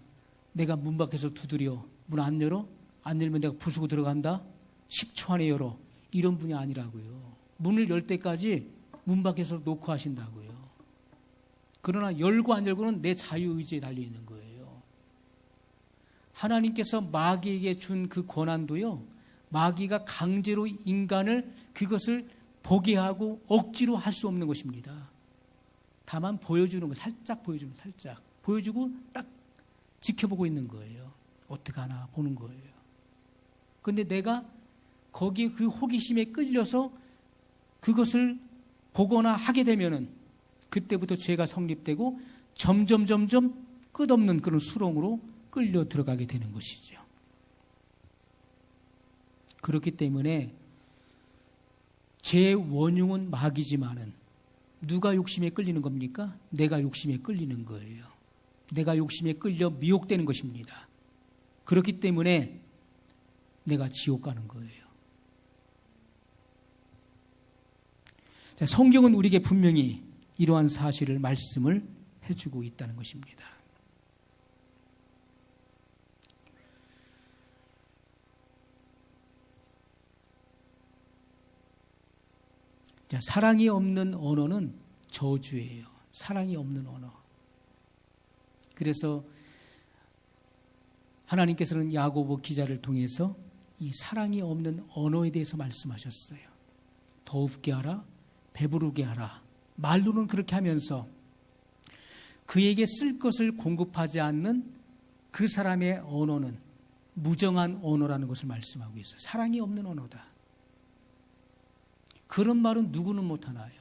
내가 문 밖에서 두드려. 문 안 열어? 안 열면 내가 부수고 들어간다? 10초 안에 열어. 이런 분이 아니라고요. 문을 열 때까지 문 밖에서 놓고 하신다고요. 그러나 열고 안 열고는 내 자유의지에 달려있는 거예요. 하나님께서 마귀에게 준 그 권한도요, 마귀가 강제로 인간을 그것을 보게 하고 억지로 할 수 없는 것입니다. 다만 보여주는 거, 살짝 보여주고 딱 지켜보고 있는 거예요. 어떻게 하나 보는 거예요. 그런데 내가 거기에 그 호기심에 끌려서 그것을 보거나 하게 되면은 그때부터 죄가 성립되고 점점 끝없는 그런 수렁으로 끌려 들어가게 되는 것이죠. 그렇기 때문에 죄의 원흉은 마귀지만은 누가 욕심에 끌리는 겁니까? 내가 욕심에 끌리는 거예요. 내가 욕심에 끌려 미혹되는 것입니다. 그렇기 때문에 내가 지옥 가는 거예요. 자, 성경은 우리에게 분명히 이러한 사실을 말씀을 해주고 있다는 것입니다. 자, 사랑이 없는 언어는 저주예요. 사랑이 없는 언어. 그래서 하나님께서는 야고보 기자를 통해서 이 사랑이 없는 언어에 대해서 말씀하셨어요. 더웁게 하라, 배부르게 하라. 말로는 그렇게 하면서 그에게 쓸 것을 공급하지 않는 그 사람의 언어는 무정한 언어라는 것을 말씀하고 있어요. 사랑이 없는 언어다. 그런 말은 누구는 못하나요?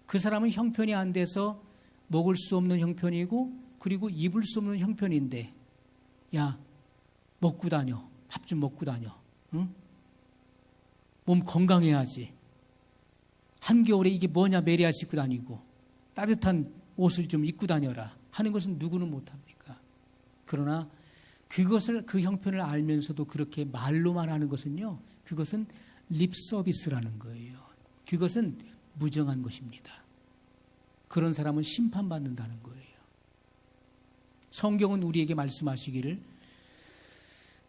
그 사람은 형편이 안 돼서 먹을 수 없는 형편이고 그리고 입을 수 없는 형편인데 야, 먹고 다녀. 밥 좀 먹고 다녀. 응? 몸 건강해야지. 한겨울에 이게 뭐냐 메리아 씻고 다니고 따뜻한 옷을 좀 입고 다녀라 하는 것은 누구는 못합니까? 그러나 그것을 그 형편을 알면서도 그렇게 말로만 하는 것은요, 그것은 립 서비스라는 거예요. 그것은 무정한 것입니다. 그런 사람은 심판받는다는 거예요. 성경은 우리에게 말씀하시기를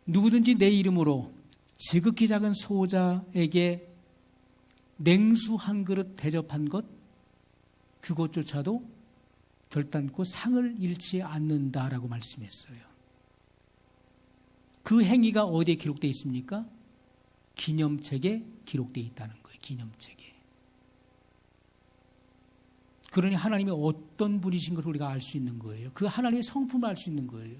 누구든지 내 이름으로 지극히 작은 소자에게 냉수 한 그릇 대접한 것 그것조차도 결단코 상을 잃지 않는다라고 말씀했어요. 그 행위가 어디에 기록되어 있습니까? 기념책에 기록되어 있다는 거예요. 기념책에. 그러니 하나님이 어떤 분이신 것을 우리가 알 수 있는 거예요. 그 하나님의 성품을 알 수 있는 거예요.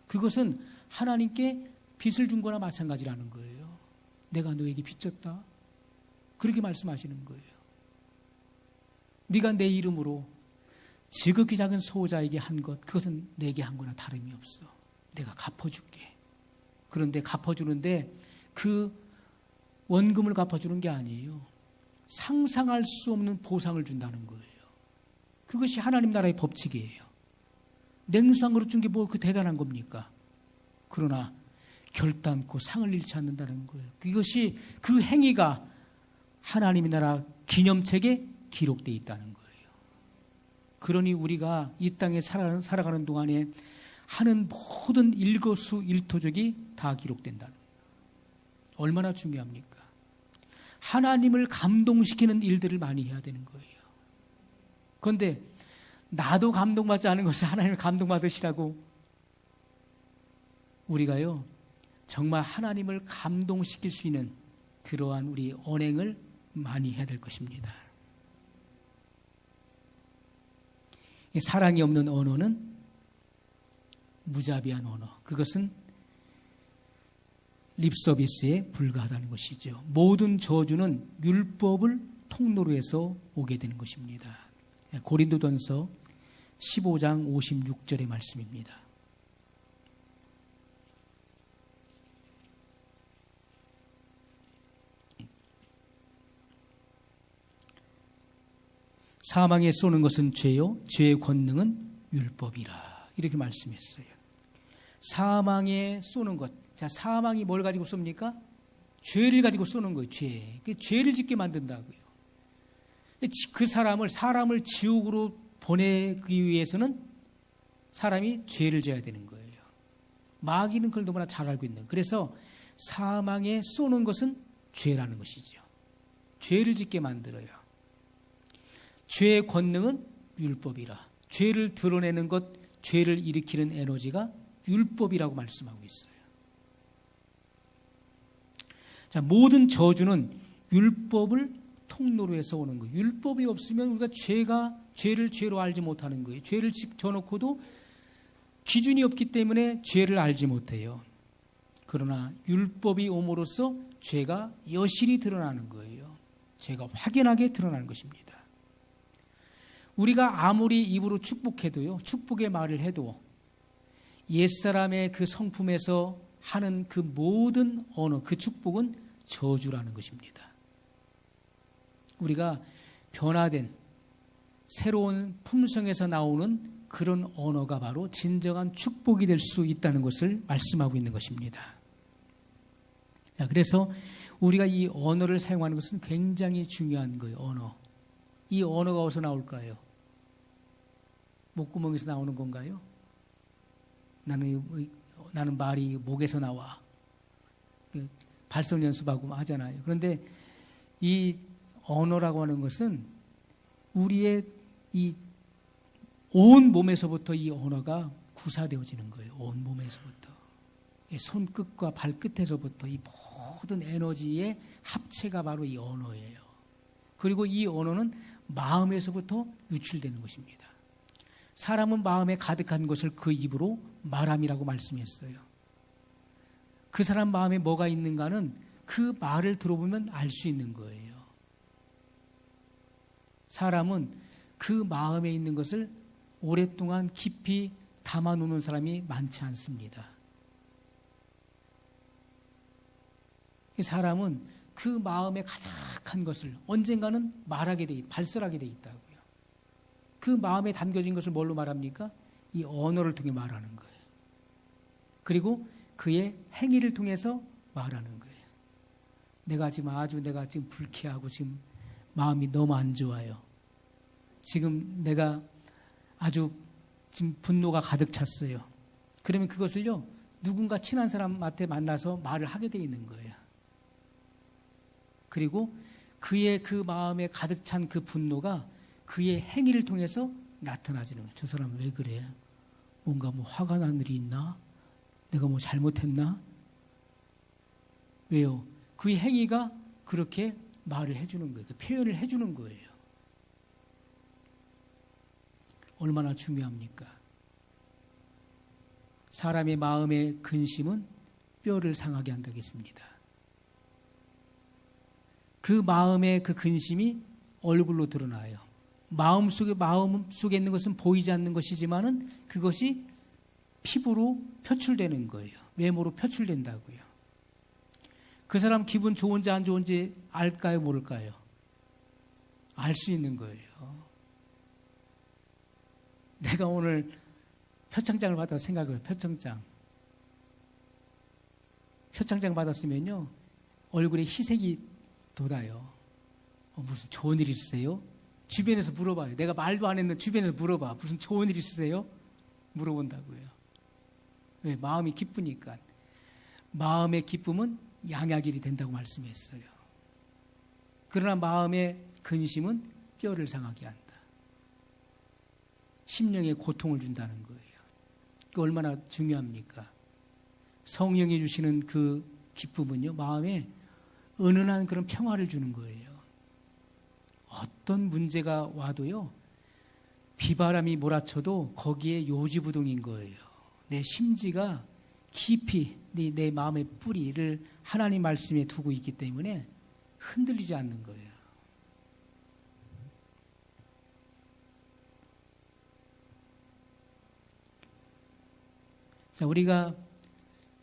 그것은 하나님께 빚을 준 거나 마찬가지라는 거예요. 내가 너에게 빚졌다. 그렇게 말씀하시는 거예요. 네가 내 이름으로 지극히 작은 소자에게 한 것, 그것은 내게 한 거나 다름이 없어. 내가 갚아줄게. 그런데 갚아주는데 그 원금을 갚아주는 게 아니에요. 상상할 수 없는 보상을 준다는 거예요. 그것이 하나님 나라의 법칙이에요. 냉수한 그릇 준 게 뭐 그 대단한 겁니까? 그러나 결단코 상을 잃지 않는다는 거예요. 그것이 그 행위가 하나님의 나라 기념책에 기록되어 있다는 거예요. 그러니 우리가 이 땅에 살아가는 동안에 하는 모든 일거수일투족이 다 기록된다는 거예요. 얼마나 중요합니까? 하나님을 감동시키는 일들을 많이 해야 되는 거예요. 그런데 나도 감동받지 않은 것을 하나님을 감동받으시라고 우리가요 정말 하나님을 감동시킬 수 있는 그러한 우리 언행을 많이 해야 될 것입니다. 사랑이 없는 언어는 무자비한 언어, 그것은 립서비스에 불과하다는 것이죠. 모든 저주는 율법을 통로로 해서 오게 되는 것입니다. 고린도전서 15장 56절의 말씀입니다. 사망에 쏘는 것은 죄요, 죄의 권능은 율법이라. 이렇게 말씀했어요. 사망에 쏘는 것. 자, 사망이 뭘 가지고 쏩니까? 죄를 가지고 쏘는 거예요. 죄를 짓게 만든다고요. 그 사람을 지옥으로 보내기 위해서는 사람이 죄를 져야 되는 거예요. 마귀는 그걸 너무나 잘 알고 있는. 그래서 사망에 쏘는 것은 죄라는 것이죠. 죄를 짓게 만들어요. 죄의 권능은 율법이라. 죄를 드러내는 것, 죄를 일으키는 에너지가 율법이라고 말씀하고 있어요. 자, 모든 저주는 율법을 통로로 해서 오는 거예요. 율법이 없으면 우리가 죄를 죄로 알지 못하는 거예요. 죄를 져놓고도 기준이 없기 때문에 죄를 알지 못해요. 그러나 율법이 옴으로써 죄가 여실히 드러나는 거예요. 죄가 확연하게 드러나는 것입니다. 우리가 아무리 입으로 축복해도요, 축복의 말을 해도 옛사람의 그 성품에서 하는 그 모든 언어, 그 축복은 저주라는 것입니다. 우리가 변화된 새로운 품성에서 나오는 그런 언어가 바로 진정한 축복이 될 수 있다는 것을 말씀하고 있는 것입니다. 자, 그래서 우리가 이 언어를 사용하는 것은 굉장히 중요한 거예요. 언어. 이 언어가 어디서 나올까요? 목구멍에서 나오는 건가요? 나는 말이 목에서 나와. 발성 연습하고 하잖아요. 그런데 이 언어라고 하는 것은 우리의 이 온 몸에서부터 이 언어가 구사되어지는 거예요. 온 몸에서부터. 손끝과 발끝에서부터 이 모든 에너지의 합체가 바로 이 언어예요. 그리고 이 언어는 마음에서부터 유출되는 것입니다. 사람은 마음에 가득한 것을 그 입으로 말함이라고 말씀했어요. 그 사람 마음에 뭐가 있는가는 그 말을 들어보면 알 수 있는 거예요. 사람은 그 마음에 있는 것을 오랫동안 깊이 담아놓는 사람이 많지 않습니다. 사람은 그 마음에 가득한 것을 언젠가는 말하게 돼 있다, 발설하게 돼 있다고요. 그 마음에 담겨진 것을 뭘로 말합니까? 이 언어를 통해 말하는 거예요. 그리고 그의 행위를 통해서 말하는 거예요. 내가 지금 불쾌하고 지금 마음이 너무 안 좋아요. 지금 내가 아주 지금 분노가 가득 찼어요. 그러면 그것을요, 누군가 친한 사람한테 만나서 말을 하게 돼 있는 거예요. 그리고 그의 그 마음에 가득 찬 그 분노가 그의 행위를 통해서 나타나지는 거예요. 저 사람 왜 그래? 뭔가 뭐 화가 난 일이 있나? 내가 뭐 잘못했나? 왜요? 그 행위가 그렇게 말을 해주는 거예요. 그 표현을 해주는 거예요. 얼마나 중요합니까? 사람의 마음의 근심은 뼈를 상하게 한다고 했습니다. 그 마음의 그 근심이 얼굴로 드러나요. 마음 속에 있는 것은 보이지 않는 것이지만은 그것이 피부로 표출되는 거예요. 외모로 표출된다고요. 그 사람 기분 좋은지 안 좋은지 알까요, 모를까요? 알 수 있는 거예요. 내가 오늘 표창장을 받아서 생각해요. 표창장 받았으면요, 얼굴에 희색이 돋아요. 무슨 좋은 일 있으세요? 주변에서 물어봐요. 내가 말도 안 했는데 주변에서 물어봐. 무슨 좋은 일 있으세요? 물어본다고요. 왜? 마음이 기쁘니까. 마음의 기쁨은 양약일이 된다고 말씀했어요. 그러나 마음의 근심은 뼈를 상하게 한다. 심령에 고통을 준다는 거예요. 그 얼마나 중요합니까? 성령이 주시는 그 기쁨은요, 마음에 은은한 그런 평화를 주는 거예요. 어떤 문제가 와도요, 비바람이 몰아쳐도 거기에 요지부동인 거예요. 내 심지가 깊이 내 마음의 뿌리를 하나님 말씀에 두고 있기 때문에 흔들리지 않는 거예요. 자, 우리가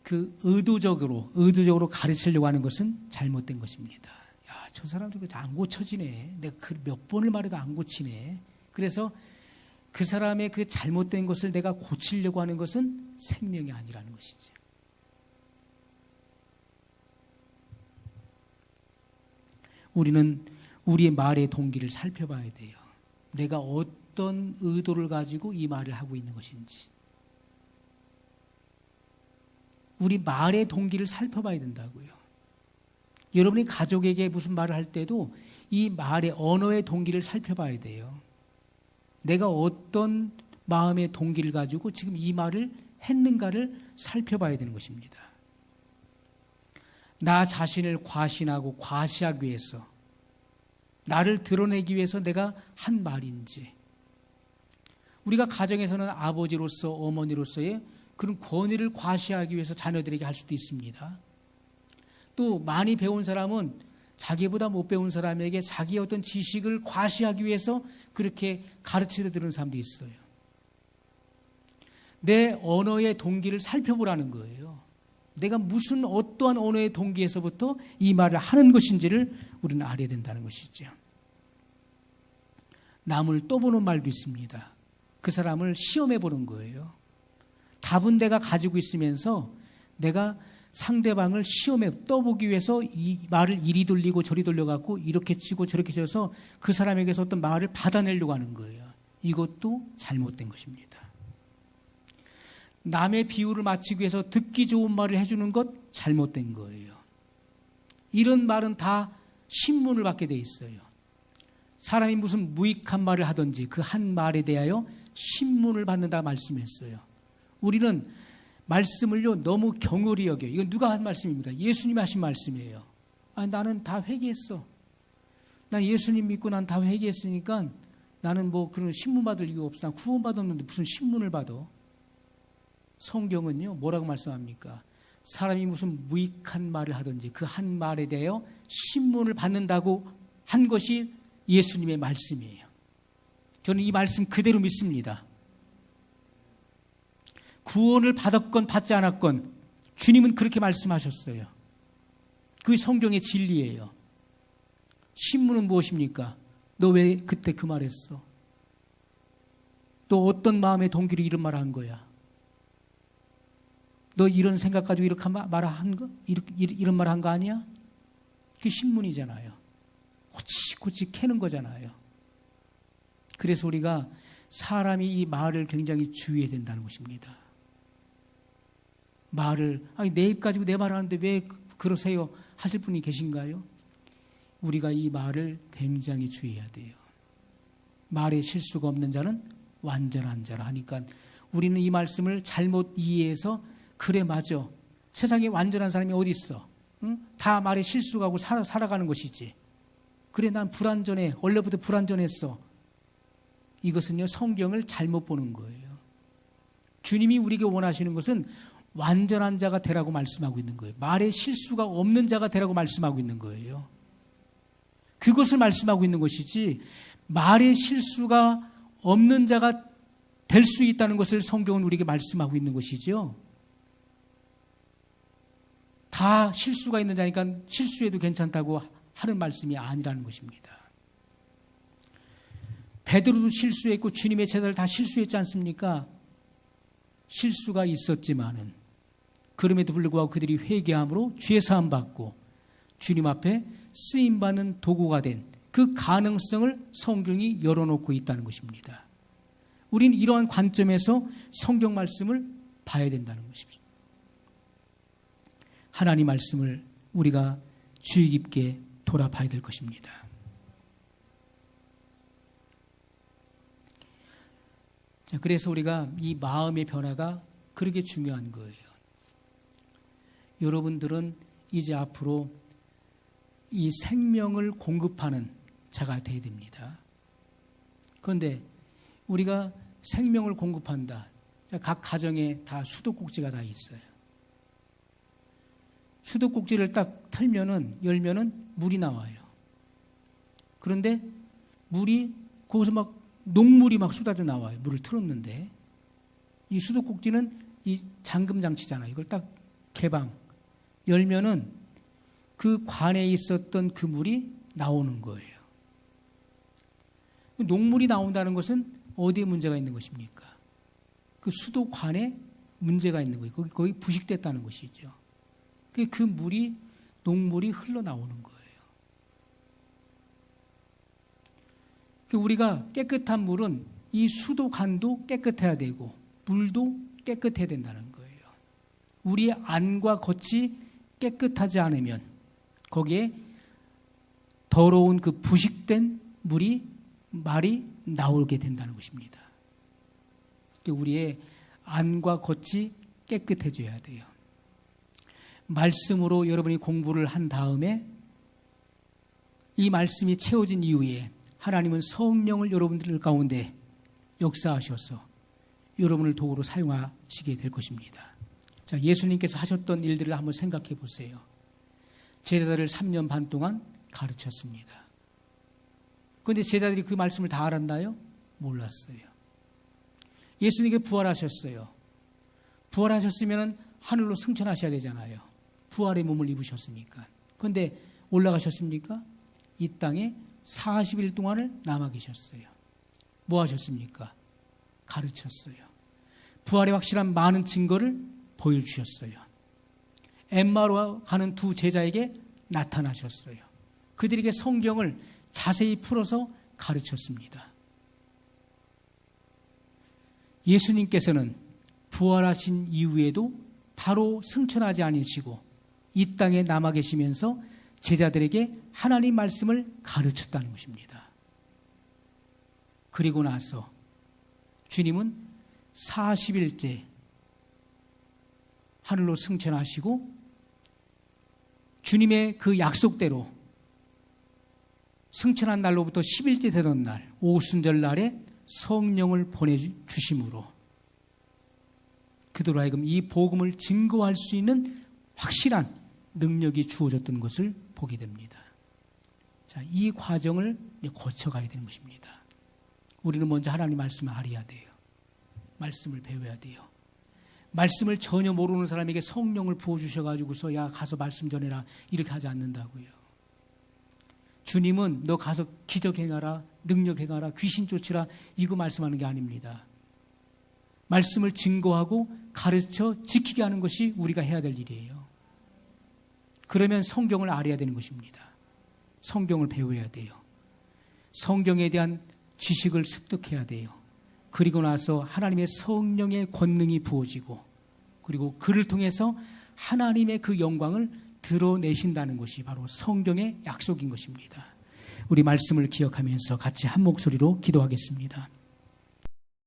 그 의도적으로 가르치려고 하는 것은 잘못된 것입니다. 야, 저 사람도 안 고쳐지네. 내가 그 몇 번을 말해도 안 고치네. 그래서 그 사람의 그 잘못된 것을 내가 고치려고 하는 것은 생명이 아니라는 것이죠. 우리는 우리의 말의 동기를 살펴봐야 돼요. 내가 어떤 의도를 가지고 이 말을 하고 있는 것인지. 우리 말의 동기를 살펴봐야 된다고요. 여러분이 가족에게 무슨 말을 할 때도 이 말의 언어의 동기를 살펴봐야 돼요. 내가 어떤 마음의 동기를 가지고 지금 이 말을 했는가를 살펴봐야 되는 것입니다. 나 자신을 과신하고 과시하기 위해서, 나를 드러내기 위해서 내가 한 말인지, 우리가 가정에서는 아버지로서 어머니로서의 그런 권위를 과시하기 위해서 자녀들에게 할 수도 있습니다. 또 많이 배운 사람은 자기보다 못 배운 사람에게 자기의 어떤 지식을 과시하기 위해서 그렇게 가르치려 드는 사람도 있어요. 내 언어의 동기를 살펴보라는 거예요. 내가 무슨 어떠한 언어의 동기에서부터 이 말을 하는 것인지를 우리는 알아야 된다는 것이죠. 남을 떠보는 말도 있습니다. 그 사람을 시험해 보는 거예요. 답은 내가 가지고 있으면서 내가 상대방을 시험에 떠보기 위해서 이 말을 이리 돌리고 저리 돌려갖고 이렇게 치고 저렇게 쳐서 그 사람에게서 어떤 말을 받아내려고 하는 거예요. 이것도 잘못된 것입니다. 남의 비유를 맞추기 위해서 듣기 좋은 말을 해주는 것 잘못된 거예요. 이런 말은 다 신문을 받게 돼 있어요. 사람이 무슨 무익한 말을 하든지 그 한 말에 대하여 신문을 받는다 말씀했어요. 우리는 말씀을요 너무 경홀히 여겨요. 이건 누가 한 말씀입니까? 예수님이 하신 말씀이에요. 아니, 나는 다 회개했어. 난 예수님 믿고 난 다 회개했으니까 나는 뭐 그런 신문 받을 이유가 없어. 난 구원받았는데 무슨 신문을 받아. 성경은요 뭐라고 말씀합니까? 사람이 무슨 무익한 말을 하든지 그 한 말에 대하여 신문을 받는다고 한 것이 예수님의 말씀이에요. 저는 이 말씀 그대로 믿습니다. 구원을 받았건 받지 않았건 주님은 그렇게 말씀하셨어요. 그게 성경의 진리예요. 신문은 무엇입니까? 너 왜 그때 그 말했어? 또 어떤 마음의 동기로 이런 말을 한 거야? 너 이런 생각 가지고 이렇게 말을 한 거? 이런 말을 한 거 아니야? 그게 신문이잖아요. 고치고치 캐는 거잖아요. 그래서 우리가 사람이 이 말을 굉장히 주의해야 된다는 것입니다. 말을, 아니, 내 입 가지고 내 말을 하는데 왜 그러세요? 하실 분이 계신가요? 우리가 이 말을 굉장히 주의해야 돼요. 말에 실수가 없는 자는 완전한 자라 하니까 우리는 이 말씀을 잘못 이해해서 그래 맞아. 세상에 완전한 사람이 어디 있어? 응? 다 말에 실수가 하고 살아가는 것이지. 그래 난 불완전해. 원래부터 불완전했어. 이것은요 성경을 잘못 보는 거예요. 주님이 우리에게 원하시는 것은 완전한 자가 되라고 말씀하고 있는 거예요. 말에 실수가 없는 자가 되라고 말씀하고 있는 거예요. 그것을 말씀하고 있는 것이지 말의 실수가 없는 자가 될 수 있다는 것을 성경은 우리에게 말씀하고 있는 것이죠. 다 실수가 있는 자니까 실수해도 괜찮다고 하는 말씀이 아니라는 것입니다. 베드로도 실수했고 주님의 제자들 다 실수했지 않습니까? 실수가 있었지만은 그럼에도 불구하고 그들이 회개함으로 죄사함 받고 주님 앞에 쓰임받는 도구가 된 그 가능성을 성경이 열어놓고 있다는 것입니다. 우리는 이러한 관점에서 성경 말씀을 봐야 된다는 것입니다. 하나님 말씀을 우리가 주의 깊게 돌아봐야 될 것입니다. 자, 그래서 우리가 이 마음의 변화가 그렇게 중요한 거예요. 여러분들은 이제 앞으로 이 생명을 공급하는 자가 되어야 됩니다. 그런데 우리가 생명을 공급한다. 자, 각 가정에 다 수도꼭지가 다 있어요. 수도꼭지를 딱 열면은 물이 나와요. 그런데 물이 거기서 막 녹물이 막 쏟아져 나와요. 물을 틀었는데 이 수도꼭지는 이 잠금 장치잖아요. 이걸 딱 열면은 그 관에 있었던 그 물이 나오는 거예요. 녹물이 나온다는 것은 어디에 문제가 있는 것입니까? 그 수도관에 문제가 있는 거예요. 거기 부식됐다는 것이죠. 그 물이 녹물이 흘러나오는 거예요. 우리가 깨끗한 물은 이 수도관도 깨끗해야 되고 물도 깨끗해야 된다는 거예요. 우리의 안과 겉이 깨끗하지 않으면 거기에 더러운 그 부식된 말이 나오게 된다는 것입니다. 우리의 안과 겉이 깨끗해져야 돼요. 말씀으로 여러분이 공부를 한 다음에 이 말씀이 채워진 이후에 하나님은 성령을 여러분들 가운데 역사하셔서 여러분을 도구로 사용하시게 될 것입니다. 자, 예수님께서 하셨던 일들을 한번 생각해 보세요. 제자들을 3년 반 동안 가르쳤습니다. 그런데 제자들이 그 말씀을 다 알았나요? 몰랐어요. 예수님께 부활하셨어요. 부활하셨으면 하늘로 승천하셔야 되잖아요. 부활의 몸을 입으셨으니까. 그런데 올라가셨습니까? 이 땅에 40일 동안을 남아 계셨어요. 뭐 하셨습니까? 가르쳤어요. 부활의 확실한 많은 증거를 보여주셨어요. 엠마오로 가는 두 제자에게 나타나셨어요. 그들에게 성경을 자세히 풀어서 가르쳤습니다. 예수님께서는 부활하신 이후에도 바로 승천하지 않으시고 이 땅에 남아 계시면서 제자들에게 하나님 말씀을 가르쳤다는 것입니다. 그리고 나서 주님은 40일째 하늘로 승천하시고 주님의 그 약속대로 승천한 날로부터 10일째 되던 날 오순절 날에 성령을 보내주심으로 그들로 하여금 이 복음을 증거할 수 있는 확실한 능력이 주어졌던 것을 보게 됩니다. 자, 이 과정을 거쳐가야 되는 것입니다. 우리는 먼저 하나님 말씀을 알아야 돼요. 말씀을 배워야 돼요. 말씀을 전혀 모르는 사람에게 성령을 부어주셔가지고서 야 가서 말씀 전해라 이렇게 하지 않는다고요. 주님은 너 가서 기적 행하라, 능력 행하라, 귀신 쫓으라 이거 말씀하는 게 아닙니다. 말씀을 증거하고 가르쳐 지키게 하는 것이 우리가 해야 될 일이에요. 그러면 성경을 알아야 되는 것입니다. 성경을 배워야 돼요. 성경에 대한 지식을 습득해야 돼요. 그리고 나서 하나님의 성령의 권능이 부어지고 그리고 그를 통해서 하나님의 그 영광을 드러내신다는 것이 바로 성경의 약속인 것입니다. 우리 말씀을 기억하면서 같이 한 목소리로 기도하겠습니다.